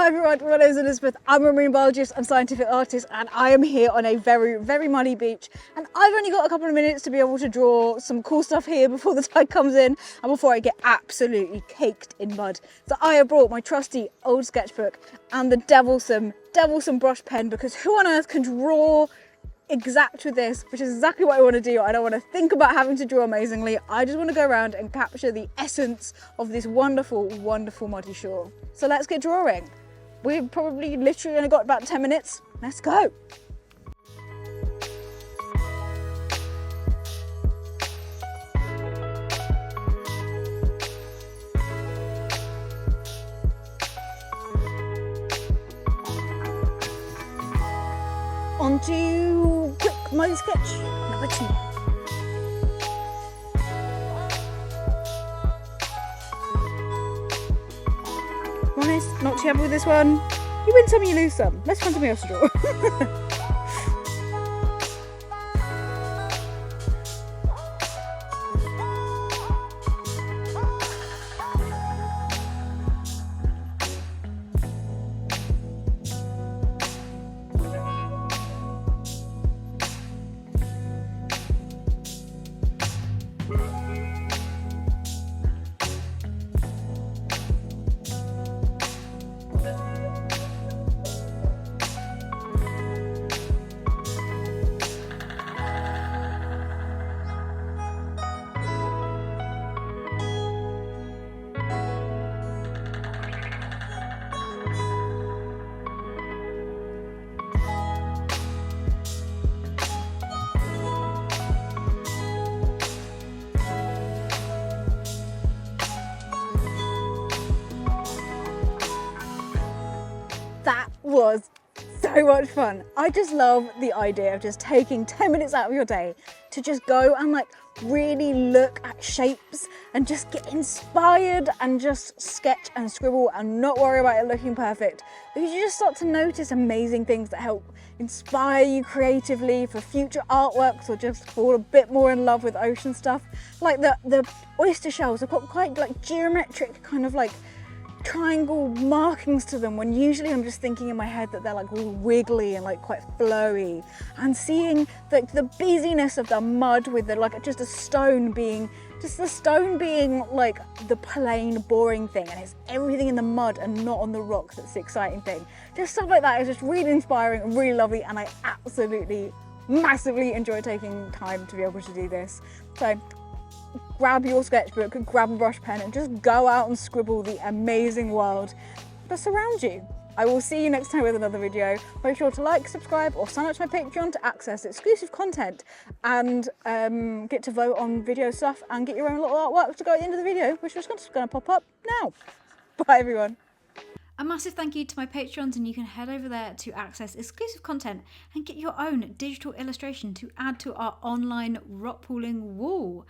Hi everyone, my name is Elizabeth. I'm a marine biologist and scientific artist, and I am here on a very, very muddy beach. And I've only got a couple of minutes to be able to draw some cool stuff here before the tide comes in and before I get absolutely caked in mud. So I have brought my trusty old sketchbook and the devilsome brush pen, because who on earth can draw exact with this, which is exactly what I want to do. I don't want to think about having to draw amazingly. I just want to go around and capture the essence of this wonderful, wonderful muddy shore. So let's get drawing. We've probably literally only got about 10 minutes. Let's go. On to quick muddy sketch number 2. Honest, not too happy with this one. You win some, you lose some. Let's find something else to draw. That was so much fun. I just love the idea of just taking 10 minutes out of your day to just go and like really look at shapes and just get inspired and just sketch and scribble and not worry about it looking perfect, because you just start to notice amazing things that help inspire you creatively for future artworks, or just fall a bit more in love with ocean stuff. Like the oyster shells have got quite like geometric kind of like triangle markings to them, when usually I'm just thinking in my head that they're like all wiggly and like quite flowy. And seeing the busyness of the mud with the like just the stone being like the plain boring thing, and it's everything in the mud and not on the rock that's the exciting thing. Just stuff like that is just really inspiring and really lovely, and I absolutely massively enjoy taking time to be able to do this. So grab your sketchbook, grab a brush pen, and just go out and scribble the amazing world that's around you. I will see you next time with another video. Make sure to like, subscribe, or sign up to my Patreon to access exclusive content and get to vote on video stuff and get your own little artwork to go at the end of the video, which is just going to pop up now. Bye everyone. A massive thank you to my Patreons, and you can head over there to access exclusive content and get your own digital illustration to add to our online rock pooling wall.